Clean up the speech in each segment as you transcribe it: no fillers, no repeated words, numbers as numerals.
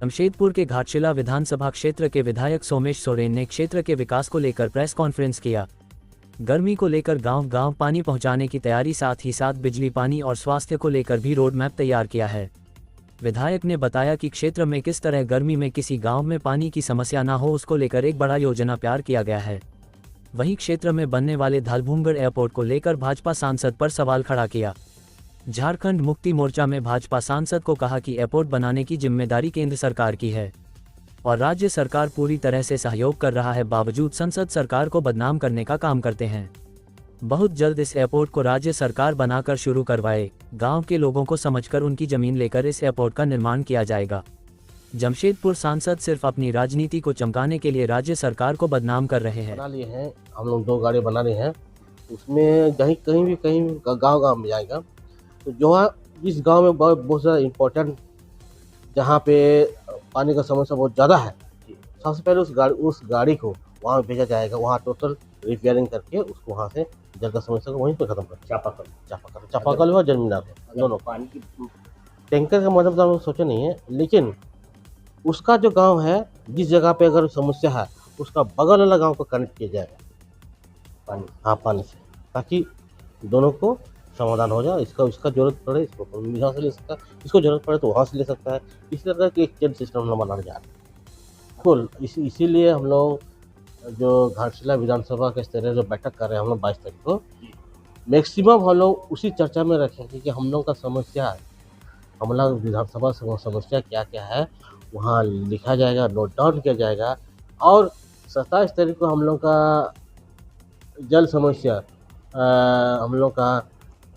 जमशेदपुर के घाटशिला विधानसभा क्षेत्र के विधायक सोमेश सोरेन ने क्षेत्र के विकास को लेकर प्रेस कॉन्फ्रेंस किया। गर्मी को लेकर गांव-गांव पानी पहुंचाने की तैयारी, साथ ही साथ बिजली, पानी और स्वास्थ्य को लेकर भी रोड मैप तैयार किया है। विधायक ने बताया कि क्षेत्र में किस तरह गर्मी में किसी गांव में पानी की समस्या ना हो, उसको लेकर एक बड़ा योजना तैयार किया गया है। वहीं क्षेत्र में बनने वाले धालभूंगड़ एयरपोर्ट को लेकर भाजपा सांसद पर सवाल खड़ा किया। झारखंड मुक्ति मोर्चा में भाजपा सांसद को कहा कि एयरपोर्ट बनाने की जिम्मेदारी केंद्र सरकार की है और राज्य सरकार पूरी तरह से सहयोग कर रहा है, बावजूद संसद सरकार को बदनाम करने का काम करते हैं। बहुत जल्द इस एयरपोर्ट को राज्य सरकार बनाकर शुरू करवाए। गांव के लोगों को समझकर उनकी जमीन लेकर इस एयरपोर्ट का निर्माण किया जाएगा। जमशेदपुर सांसद सिर्फ अपनी राजनीति को चमकाने के लिए राज्य सरकार को बदनाम कर रहे हैं। बना लिए हैं हम लोग, 2 गाड़ी बना रहे हैं। उसमें कहीं भी गांव में जाएगा तो जो जिस गांव में बहुत ज़्यादा इम्पोर्टेंट, जहां पे पानी का समस्या बहुत ज़्यादा है, सबसे पहले उस गाड़ी को वहां भेजा जाएगा। वहां टोटल रिपेयरिंग करके उसको वहां से जल का समस्या को वहीं पे खत्म कर, चापाकल और जमींदार दोनों। पानी की टैंकर का मतलब तो हम लोग सोचे नहीं है, लेकिन उसका जो गांव है, जिस जगह पे अगर समस्या है, उसका बगल वाला गांव को कनेक्ट किया जाएगा पानी से, ताकि दोनों को समाधान हो जाए। इसका जरूरत पड़े इसको यहाँ से ले सकता है, इसको जरूरत पड़े तो वहाँ से ले सकता है। इस तरह की एक चेन सिस्टम हम बनाने जा रहे हैं कुल। इसीलिए हम लोग जो घाटशिला विधानसभा के स्तरीय जो बैठक कर रहे हैं हम लोग 22 तारीख को, मैक्सिमम हम लोग उसी चर्चा में रखेंगे कि हम लोग का समस्या, हम लोग विधानसभा समस्या क्या क्या है वहाँ लिखा जाएगा, नोट डाउन किया जाएगा। और 27 तारीख को हम लोग का जल समस्या, हम लोग का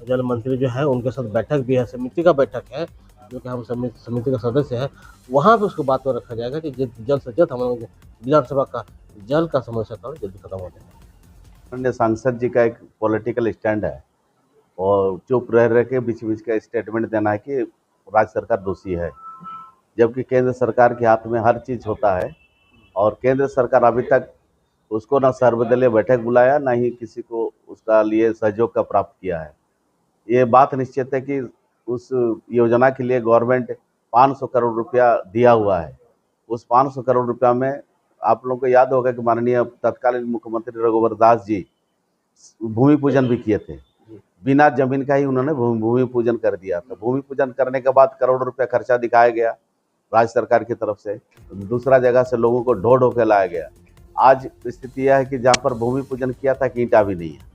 जल मंत्री जो है उनके साथ बैठक भी है, समिति का बैठक है, जो कि हम समिति का सदस्य है। वहाँ पे उसको बात में रखा जाएगा कि जल्द से जल्द हम लोग विधानसभा का जल का समस्या का जल्दी खत्म हो जाएगा। सांसद जी का एक पॉलिटिकल स्टैंड है और चुप रह के बीच बीच का स्टेटमेंट देना है कि राज्य सरकार दोषी है, जबकि केंद्र सरकार के हाथ में हर चीज़ होता है। और केंद्र सरकार अभी तक उसको ना सर्वदलीय बैठक बुलाया, ना ही किसी को उसका लिए सहयोग का प्राप्त किया है। ये बात निश्चित है कि उस योजना के लिए गवर्नमेंट 500 करोड़ रुपया दिया हुआ है। उस 500 करोड़ रुपया में आप लोगों को याद होगा कि माननीय तत्कालीन मुख्यमंत्री रघुवर दास जी भूमि पूजन भी किए थे। बिना जमीन का ही उन्होंने भूमि पूजन कर दिया था। भूमि पूजन करने के बाद करोड़ रुपया खर्चा दिखाया गया राज्य सरकार की तरफ से, दूसरा जगह से लोगों को ढो के लाया गया। आज स्थिति यह है कि जहाँ पर भूमि पूजन किया था कि ईंटा भी नहीं है।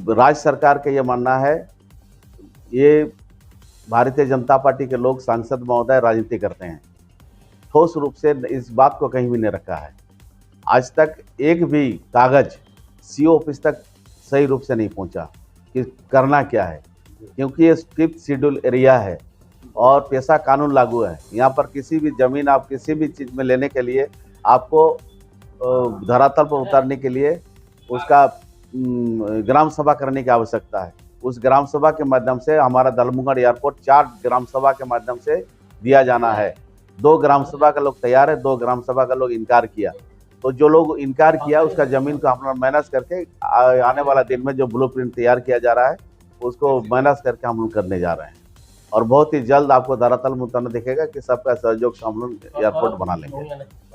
राज्य सरकार का ये मानना है, ये भारतीय जनता पार्टी के लोग, सांसद महोदय राजनीति करते हैं, ठोस रूप से इस बात को कहीं भी नहीं रखा है। आज तक एक भी कागज सीओ ऑफिस तक सही रूप से नहीं पहुंचा कि करना क्या है, क्योंकि ये स्ट्रिक्ट शेड्यूल एरिया है और पेशा कानून लागू है। यहाँ पर किसी भी जमीन आप किसी भी चीज़ में लेने के लिए आपको धरातल पर उतारने के लिए उसका ग्राम सभा करने की आवश्यकता है। उस ग्राम सभा के माध्यम से हमारा धालभूंगड़ एयरपोर्ट 4 ग्राम सभा के माध्यम से दिया जाना है। 2 ग्राम सभा का लोग तैयार है, 2 ग्राम सभा का लोग इनकार किया। तो जो लोग इनकार किया उसका जमीन को हम लोग मैनेज करके आने वाला दिन में जो ब्लूप्रिंट तैयार किया जा रहा है उसको मैनेज करके हम लोग करने जा रहे हैं। और बहुत ही जल्द आपको धरातल में उतरना दिखेगा कि सबका सहयोग से हम लोग एयरपोर्ट बना लेंगे।